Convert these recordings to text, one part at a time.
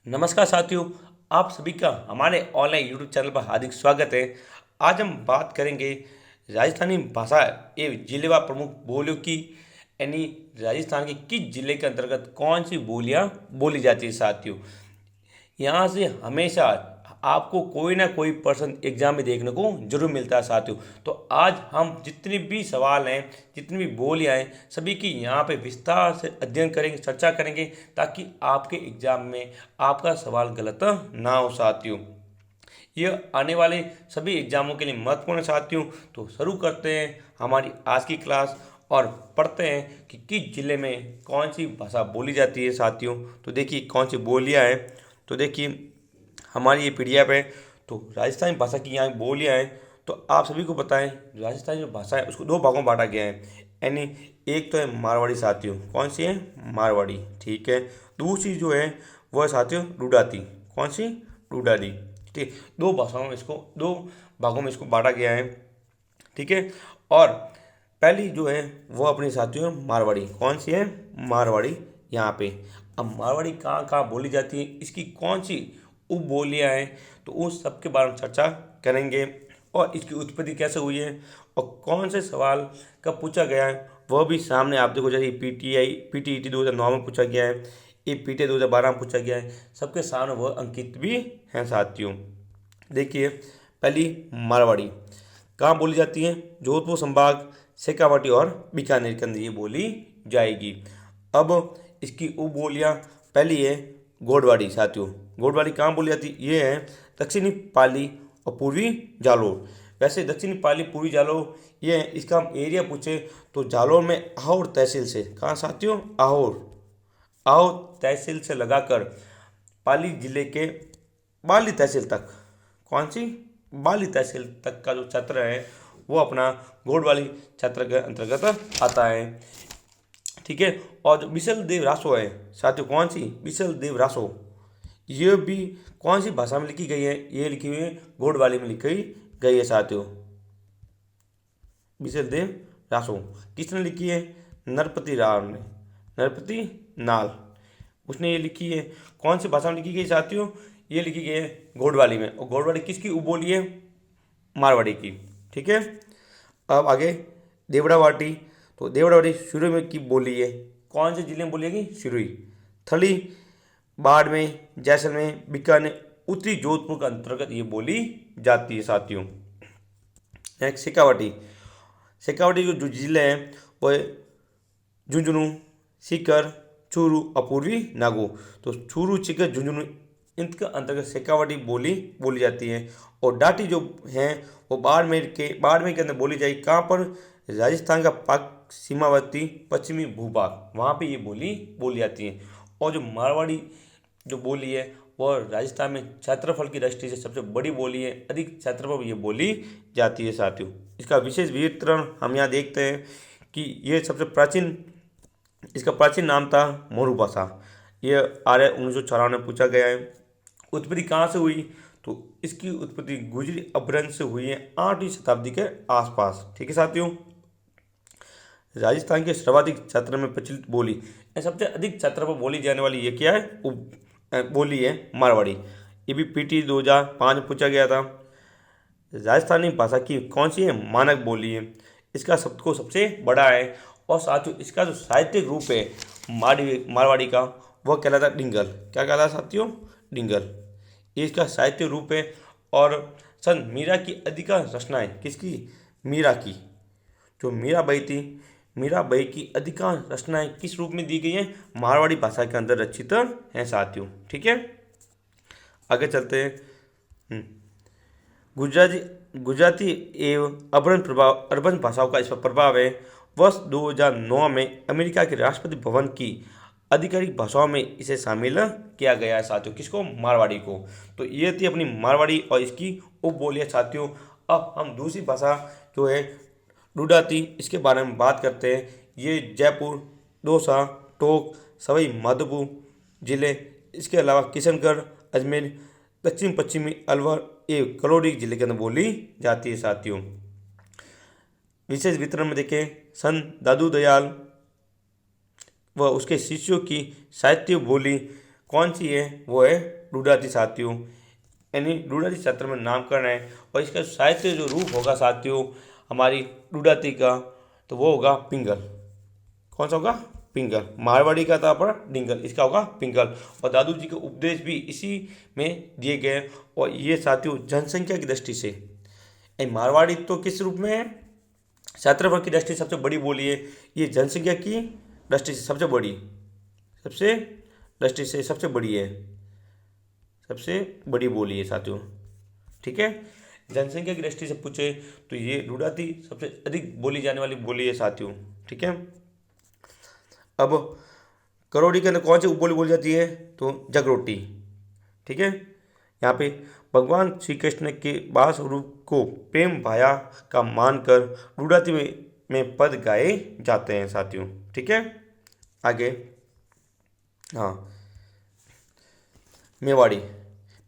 नमस्कार साथियों, आप सभी का हमारे ऑनलाइन यूट्यूब चैनल पर हार्दिक स्वागत है। आज हम बात करेंगे राजस्थानी भाषा एवं जिलेवार प्रमुख बोलियों की, यानी राजस्थान के किस जिले के अंतर्गत कौन सी बोलियां बोली जाती है साथियों। यहाँ से हमेशा आपको कोई ना कोई प्रश्न एग्जाम में देखने को जरूर मिलता है साथियों। तो आज हम जितने भी सवाल हैं, जितनी भी बोलियां हैं, सभी की यहाँ पे विस्तार से अध्ययन करेंगे, चर्चा करेंगे, ताकि आपके एग्जाम में आपका सवाल गलत ना हो साथियों। ये आने वाले सभी एग्जामों के लिए महत्वपूर्ण है साथियों। तो शुरू करते हैं हमारी आज की क्लास और पढ़ते हैं कि किस जिले में कौन सी भाषा बोली जाती है साथियों। तो देखिए कौन सी बोलियां हैं। तो देखिए हमारी ये पीडीएफ है। तो राजस्थानी भाषा की यहाँ बोलियां हैं। तो आप सभी को पता है राजस्थानी जो भाषा है उसको दो भागों में बांटा गया है, यानी एक तो है मारवाड़ी साथियों। कौन सी है? मारवाड़ी। ठीक है। दूसरी जो है वह है साथियों रुडाती। कौन सी? रुडाती। ठीक है। दो भाषाओं में इसको, दो भागों में इसको बांटा गया है। ठीक है। और पहली जो है वो अपनी साथियों मारवाड़ी। कौन सी है? मारवाड़ी। यहाँ पे अब मारवाड़ी कहाँ कहाँ बोली जाती है, इसकी कौन सी उप बोलियाँ हैं, तो उस सब के बारे में चर्चा करेंगे। और इसकी उत्पत्ति कैसे हुई है और कौन से सवाल कब पूछा गया है वह भी सामने आप देखो। जैसे पीटीईटी 2009 में पूछा गया है, ये पीटी 2012 में पूछा गया है, सबके सामने वह अंकित भी हैं साथियों। देखिए पहली मारवाड़ी कहाँ बोली जाती है? जोधपुर संभाग, शेखावाटी और बीकानेर के अंदर ये बोली जाएगी। अब इसकी उप बोलियाँ, पहली है गोडवाड़ी साथियों। गोडवाड़ी कहाँ बोली जाती है? ये है दक्षिणी पाली और पूर्वी जालोर। वैसे दक्षिणी पाली, पूर्वी जालोर, ये है। इसका हम एरिया पूछे तो जालोर में आहोर तहसील से, कहाँ साथियों? आहोर। आहोर तहसील से लगाकर पाली जिले के बाली तहसील तक, कौन सी? बाली तहसील तक का जो क्षेत्र है वो अपना गोडवाली क्षेत्र के अंतर्गत आता है। ठीक है। और जो बिसल देव रासो है साथियों, कौन सी? बिसल देव रासो, ये भी कौन सी भाषा में लिखी गई है? ये लिखी हुई है गोडवाली में लिखी गई है साथियों। बिसल देव रासो किसने लिखी है? नरपति राव ने, नरपति नाल, उसने ये लिखी है। कौन सी भाषा में लिखी गई साथियों? ये लिखी गई है गोडवाली में। और गोडवाली किसकी उपबोली है? मारवाड़ी की। ठीक है। अब आगे देवड़ावाटी। तो देवड़ावाटी शुरू में की बोली है। कौन से जिले में बोली है? शुरुई, थली, बाड़मेर, जैसलमेर, बीकानेर, उत्तरी जोधपुर के अंतर्गत ये बोली जाती है साथियों। नेक्स्ट शेखावाटी। शेखावाटी जो जिले हैं वो झुंझुनू, सीकर, चूरू और पूर्वी नागौर। तो चूरू, सीकर, झुंझुनू, इनके अंतर्गत शेखावाटी बोली बोली जाती है। और डाटी जो है वो बाड़मेर के अंदर बोली जाएगी। कहाँ पर? राजस्थान का पाक सीमावर्ती पश्चिमी भूभाग, वहाँ पे ये बोली बोली जाती है। और जो मारवाड़ी जो बोली है वह राजस्थान में क्षेत्रफल की दृष्टि से सबसे बड़ी बोली है। अधिक क्षेत्रफल पर ये बोली जाती है साथियों। इसका विशेष विवरण हम यहाँ देखते हैं कि ये सबसे प्राचीन, इसका प्राचीन नाम था मोरू भाषा। ये आर्य 1994 में पूछा गया है। उत्पत्ति कहाँ से हुई? तो इसकी उत्पत्ति गुजरी अपभ्रंश से हुई है 8वीं शताब्दी के आसपास। ठीक है साथियों। राजस्थान के सर्वाधिक क्षेत्र में प्रचलित बोली, सबसे अधिक क्षेत्र पर बोली जाने वाली ये क्या है? बोली है मारवाड़ी। ये भी पीटी 2005 में पूछा गया था। राजस्थानी भाषा की कौन सी है? मानक बोली है। इसका सबको सबसे बड़ा है। और साथियों इसका जो साहित्यिक रूप है मारवाड़ी का, वह कहलाता है डिंगल। क्या कहलाता है साथियों? डिंगल। ये इसका साहित्य रूप है। और सन मीरा की अधिकांश रचनाएं, किसकी? मीरा की। जो मीराबाई थी, मीराबाई की अधिकांश रचनाएं किस रूप में दी गई हैं? मारवाड़ी भाषा के अंदर रचित हैं साथियों। ठीक है। आगे चलते हैं। गुजराती गुजराती एवं अर्बन भाषाओं का इस पर प्रभाव है। वर्ष 2009 में अमेरिका के राष्ट्रपति भवन की आधिकारिक भाषाओं में इसे शामिल किया गया है साथियों। किसको? मारवाड़ी को। तो ये थी अपनी मारवाड़ी और इसकी उपबोलियां साथियों। अब हम दूसरी भाषा जो है रुडाती, इसके बारे में बात करते हैं। ये जयपुर, दौसा, टोंक, सवाई माधोपुर जिले, इसके अलावा किशनगढ़, अजमेर, दक्षिण पश्चिमी अलवर एवं करौली जिले के अंदर बोली जाती है साथियों। विशेष वितरण में देखें, संत दादू दयाल व उसके शिष्यों की साहित्य बोली कौन सी है, वो है रुडाती साथियों। यानी रुडाती छात्र में नामकरण है, और इसका साहित्य जो रूप होगा साथियों हमारी रुडाती का, तो वो होगा पिंगल। कौन सा होगा, पिंगल। मारवाड़ी का था पर डिंगल, इसका होगा पिंगल। और दादू जी के उपदेश भी इसी में दिए गए। और ये साथियों जनसंख्या की दृष्टि से मारवाड़ी तो किस रूप में है, क्षेत्रफल की दृष्टि से सबसे बड़ी बोली है। ये जनसंख्या की दृष्टि से सबसे बड़ी, सबसे दृष्टि से सबसे बड़ी है, सबसे बड़ी बोली है साथियों। ठीक है, जनसंख्या की दृष्टि से पूछे तो ये रुडाती सबसे अधिक बोली जाने वाली बोली है साथियों। ठीक है, अब करोड़ी के अंदर कौन सी उपबोली बोली जाती है, तो जगरोटी। ठीक है, यहाँ पे भगवान श्री कृष्ण के बास रूप को प्रेम भाया का मानकर रुडाती में पद गाए जाते हैं साथियों। ठीक है, आगे, हाँ, मेवाड़ी।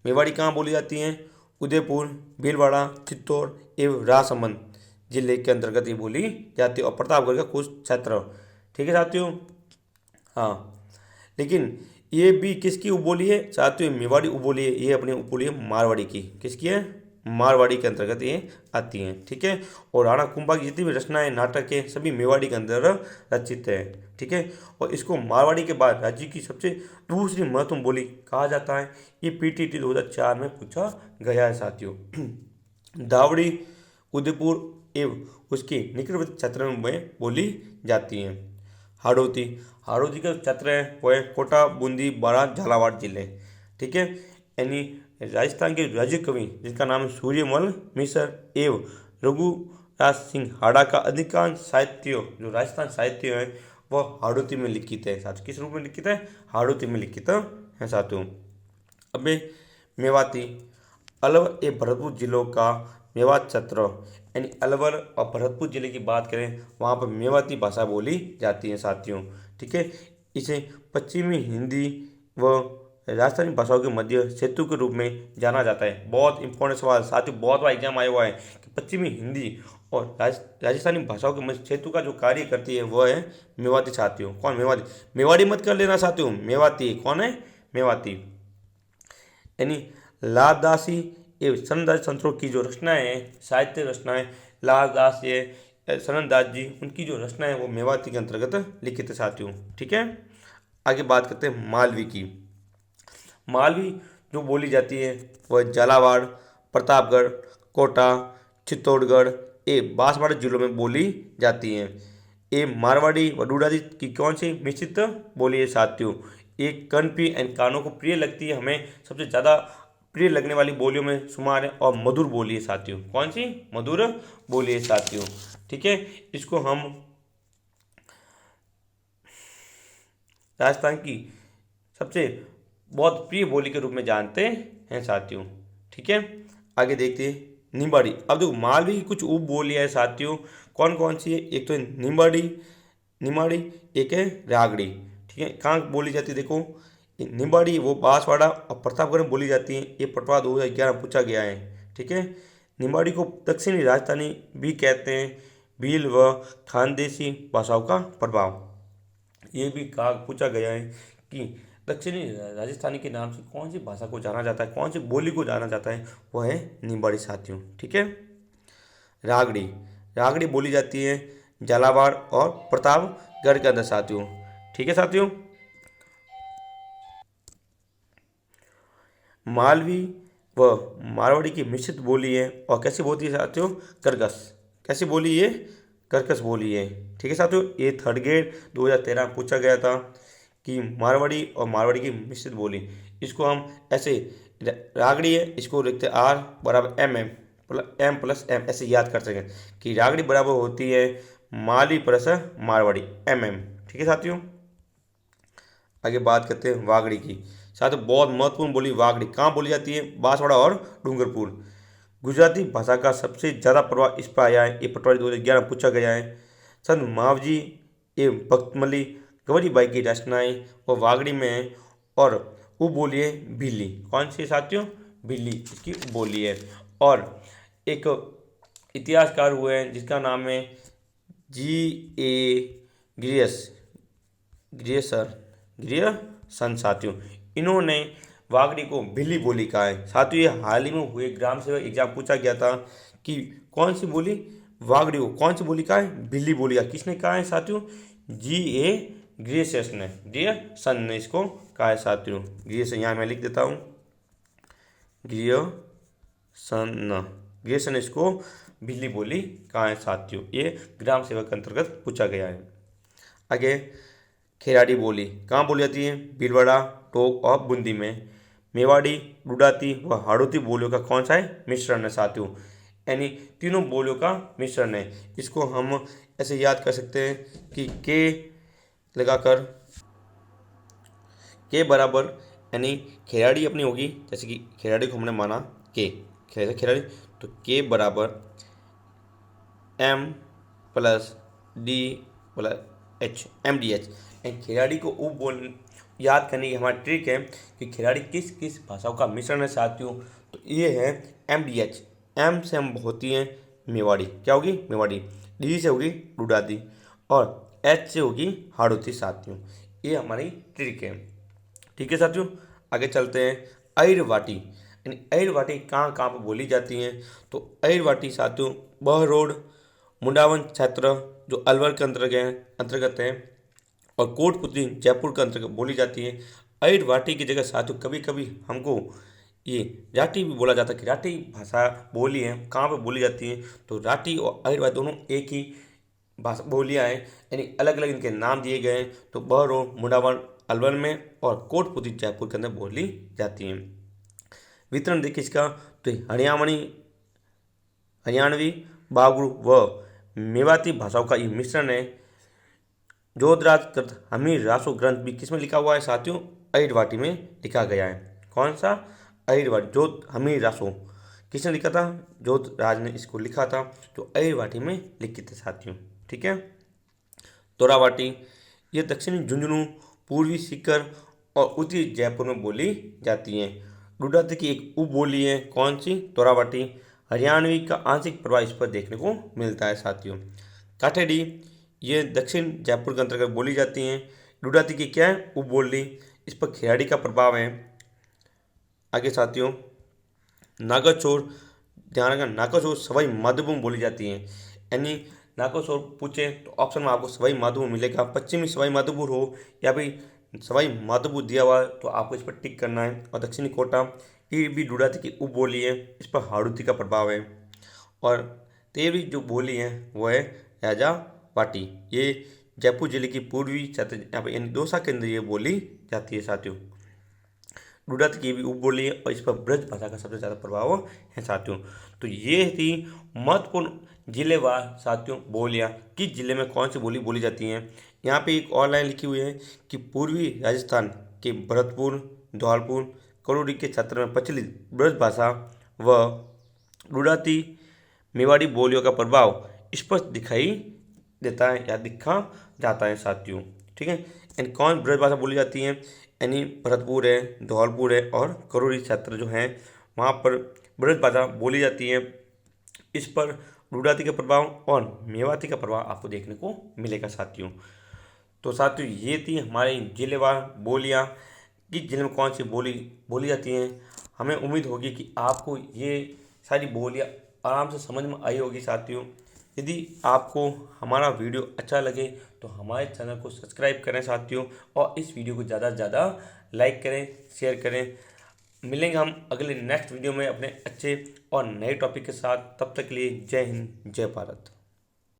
मेवाड़ी कहाँ बोली जाती हैं, उदयपुर, भीलवाड़ा, चित्तौड़ एवं राजसमंद जिले के अंतर्गत ये बोली जाती है, और प्रतापगढ़ का कुछ क्षेत्र। ठीक है साथियों, हाँ, लेकिन ये भी किसकी उपबोली है साथियों, मेवाड़ी उपबोली है। ये अपनी उपबोली है मारवाड़ी की। किसकी है, मारवाड़ी के अंतर्गत ये आती हैं। ठीक है, और राणा कुंभा की जितनी भी रचनाएं नाटक है सभी मेवाड़ी के अंदर रचित है। ठीक है, और इसको मारवाड़ी के बाद राज्य की सबसे दूसरी महत्वपूर्ण बोली कहा जाता है। ये पीटीटी 2004 में पूछा गया है साथियों। दावड़ी उदयपुर एवं उसके निकटवर्ती क्षेत्र में बोली जाती हैं। हाड़ौती, हाड़ौती का क्षेत्र है वो है कोटा, बूंदी, बारां, झालावाड़ जिले। ठीक है, यानी राजस्थान के राज्य कवि जिसका नाम है सूर्यमल मिश्र एवं रघुराज सिंह हाड़ा का अधिकांश साहित्य जो राजस्थान साहित्य है वह हाड़ौती में लिखित है। साथ किस रूप में लिखित है, हाड़ौती में लिखित है साथियों। अब मेवाती, अलवर एवं भरतपुर जिलों का मेवात क्षेत्र, यानी अलवर और भरतपुर जिले की बात करें वहाँ पर मेवाती भाषा बोली जाती है साथियों। ठीक है, इसे पश्चिमी हिंदी व राजस्थानी भाषाओं के मध्य सेतु के रूप में जाना जाता है। बहुत इंपॉर्टेंट सवाल साथियों, बहुत बार एग्जाम आया हुआ है कि पश्चिमी हिंदी और राजस्थानी भाषाओं के मध्य सेतु का जो कार्य करती है वह है मेवाती साथियों। कौन, मेवाती, मेवाड़ी मत कर लेना साथियों, मेवाती कौन है, मेवाती। यानी लालदासी एवं सनदास संतों की जो रचनाएं हैं, साहित्य रचनाएं, लालदास ये सनदास जी उनकी जो रचनाएं वो मेवाती के अंतर्गत लिखित है साथियों। ठीक है, आगे बात करते हैं मालवी की। मालवी जो बोली जाती है वह झालावाड़, प्रतापगढ़, कोटा, चित्तौड़गढ़ बांसवाड़ा जिलों में बोली जाती हैं। ये मारवाड़ी व डूडादी की कौन सी मिश्रित बोली है साथियों। एक कर्णप्रिय एंड कानों को प्रिय लगती है, हमें सबसे ज़्यादा प्रिय लगने वाली बोलियों में शुमार है, और मधुर बोली है साथियों। कौन सी, मधुर बोली है साथियों। ठीक है, इसको हम राजस्थान की सबसे बहुत प्रिय बोली के रूप में जानते हैं साथियों। ठीक है, आगे देखते हैं निम्बाड़ी। अब देखो मालवी की कुछ उप बोलियाँ है साथियों, कौन कौन सी है, एक तो निम्बाड़ी, निमाड़ी, एक है रागड़ी। ठीक है, कहाँ बोली जाती है देखो, ये निम्बाड़ी वो बांसवाड़ा और प्रतापगढ़ में बोली जाती है। ये पटवा 2011 पूछा गया है। ठीक है, निम्बाड़ी को दक्षिणी राजस्थानी भी कहते हैं। भील व खानदेशी भाषाओं का प्रभाव, ये भी कहा पूछा गया है कि दक्षिणी राजस्थानी के नाम से कौन सी भाषा को जाना जाता है, कौन सी बोली को जाना जाता है, वह है निम्बाड़ी साथियों। ठीक है, रागड़ी, रागड़ी बोली जाती है झालावाड़ और प्रतापगढ़ के अंदर साथियों। ठीक है साथियों, मालवी व मारवाड़ी की मिश्रित बोली है, और कैसी बोलती है साथियों, कर्कश। कैसी बोली है, कर्कश बोली है। ठीक है साथियों, ये थर्ड ग्रेड 2013 में पूछा गया था कि मारवाड़ी और मारवाड़ी की मिश्रित बोली, इसको हम ऐसे रागड़ी है इसको लिखते आर बराबर एम प्लस एम, ऐसे याद कर सकें कि रागड़ी बराबर होती है मालवी प्लस मारवाड़ी एम। ठीक है साथियों, आगे बात करते हैं वागड़ी की। साथियों बहुत महत्वपूर्ण बोली वागड़ी कहाँ बोली जाती है, बांसवाड़ा और डूंगरपुर। गुजराती भाषा का सबसे ज़्यादा प्रभाव इस पर आया है, ये पटवारी 2011 में पूछा गया है। संत मावजी एवं भक्तमली गवरी बाई की रचनाएं वो वागड़ी में है, और वो बोली है भिल्ली। कौन सी साथियों, भिल्ली इसकी बोली है। और एक इतिहासकार हुए हैं जिसका नाम है G.A. ग्रियस, ग्रियसन साथियों, इन्होंने वागड़ी को भिल्ली बोली कहा है। साथियों ये हाल ही में हुए ग्राम सेवक एग्जाम पूछा गया था कि कौन सी बोली वागड़ी को कौन सी बोली कहा है, भिल्ली बोली का। किसने कहा है साथियों? G.A. ग्रियर्सन ने इसको कहा है साथियों। ग्रियर्सन यहाँ मैं लिख देता हूँ, ग्रियर्सन इसको भिल्ली बोली कहा है साथियों। ये ग्राम सेवक के अंतर्गत पूछा गया है। आगे खेराड़ी बोली कहाँ बोली जाती है? भीलवाड़ा, टोंक और बूंदी में। मेवाड़ी, डुडाती व हाड़ौती बोलियों का कौन सा है? मिश्रण है साथियों, यानी तीनों बोलियों का मिश्रण है। इसको हम ऐसे याद कर सकते हैं कि के लगाकर के बराबर, यानी खेराड़ी अपनी होगी, जैसे कि खेराड़ी को हमने माना के खेराड़ी, तो के बराबर M plus D plus H, MDH। खिलाड़ी को उप बोल याद करने की हमारी ट्रिक है कि खिलाड़ी किस किस भाषाओं का मिश्रण है साथियों। तो ये है MDH। M से हम होती है मेवाड़ी, क्या होगी? मेवाड़ी। D से होगी डुडादी और H से होगी हाड़ौती साथियों। ये हमारी ट्रिक है। ठीक है साथियों, आगे चलते हैं। अइरवाटी, यानी अइरवाटी कहाँ कहाँ पर बोली जाती हैं? तो अइरवाटी साथियों बहरोड, मुंडावन क्षेत्र जो अलवर के अंतर्गत है और कोटपुतली जयपुर के अंतर्गत बोली जाती है। अइरवाटी की जगह साथियों कभी कभी हमको ये राठी भी बोला जाता है कि राठी भाषा बोली है, कहाँ पर बोली जाती है? तो राठी और अइरवाटी दोनों एक ही भाषा बोलियाँ हैं, यानी अलग अलग इनके नाम दिए गए हैं। तो बहरोड, मुंडावन अलवर में और कोटपुतली जयपुर के अंदर बोली जाती हैं। वितरण देखिए इसका, तो हरियाणवी, बागड़ू व मेवाती भाषाओं का ये मिश्रण है। जोधराज कृत हमीर रासो ग्रंथ भी किसमें लिखा हुआ है साथियों? अइरवाटी में लिखा गया है। कौन सा? अइरवाटी। जोध हमीर रासो किसने लिखा था? जोधराज ने इसको लिखा था, जो अइरवाटी में लिखित है साथियों। ठीक है। तोरावाटी ये दक्षिणी झुंझुनू, पूर्वी सीकर और उत्तरी जयपुर में बोली जाती हैं। डुडाती की एक उपबोली है, कौन सी? तोरावाटी। हरियाणवी का आंशिक प्रभाव इस पर देखने को मिलता है साथियों। काठेड़ी ये दक्षिण जयपुर के अंतर्गत बोली जाती हैं। डुडाती की क्या है? उपबोली, इस पर खिलाड़ी का प्रभाव है। आगे साथियों नागरचौर, ध्यान रखना नागरचौर सवाई माधोपुर में बोली जाती है, यानी नागरचौर पूछे तो ऑप्शन में आपको सवाई माधोपुर मिलेगा। पश्चिमी सवाई माधोपुर हो या फिर सवाई माधोपुर दिया हुआ है तो आपको इस पर टिक करना है। और दक्षिणी कोटा ये भी डुडाती की उपबोली है, इस पर हाड़ौती का प्रभाव है। और 13वीं जो बोली है वो है राजावाटी, ये जयपुर जिले की पूर्वी क्षेत्र यहाँ पे यानी दौसा के अंदर ये बोली जाती है साथियों। डुडाती की भी उपबोली है और इस पर ब्रज भाषा का सबसे ज़्यादा प्रभाव है साथियों। तो ये थी महत्वपूर्ण जिलेवार साथियों बोलियाँ, किस जिले में कौन सी बोली बोली जाती हैं। यहाँ पे एक और लाइन लिखी हुई है कि पूर्वी राजस्थान के भरतपुर, धौलपुर, करौली के क्षेत्र में प्रचलित ब्रज भाषा व डुडाती मेवाड़ी बोलियों का प्रभाव स्पष्ट दिखाई देता है या दिखा जाता है साथियों। ठीक है। यानी कौन ब्रज भाषा बोली जाती है? यानी भरतपुर है, धौलपुर है और करौली क्षेत्र जो है वहाँ पर ब्रज भाषा बोली जाती है। इस पर डुडाती का प्रभाव और मेवाती का प्रभाव आपको देखने को मिलेगा साथियों। तो साथियों ये थी हमारी जिलेवार बोलियाँ, किस जिले में कौन सी बोली बोली जाती हैं। हमें उम्मीद होगी कि आपको ये सारी बोलियाँ आराम से समझ में आई होगी साथियों। यदि आपको हमारा वीडियो अच्छा लगे तो हमारे चैनल को सब्सक्राइब करें साथियों, और इस वीडियो को ज़्यादा से ज़्यादा लाइक करें, शेयर करें। मिलेंगे हम अगले नेक्स्ट वीडियो में अपने अच्छे और नए टॉपिक के साथ। तब तक के लिए जय हिंद, जय भारत।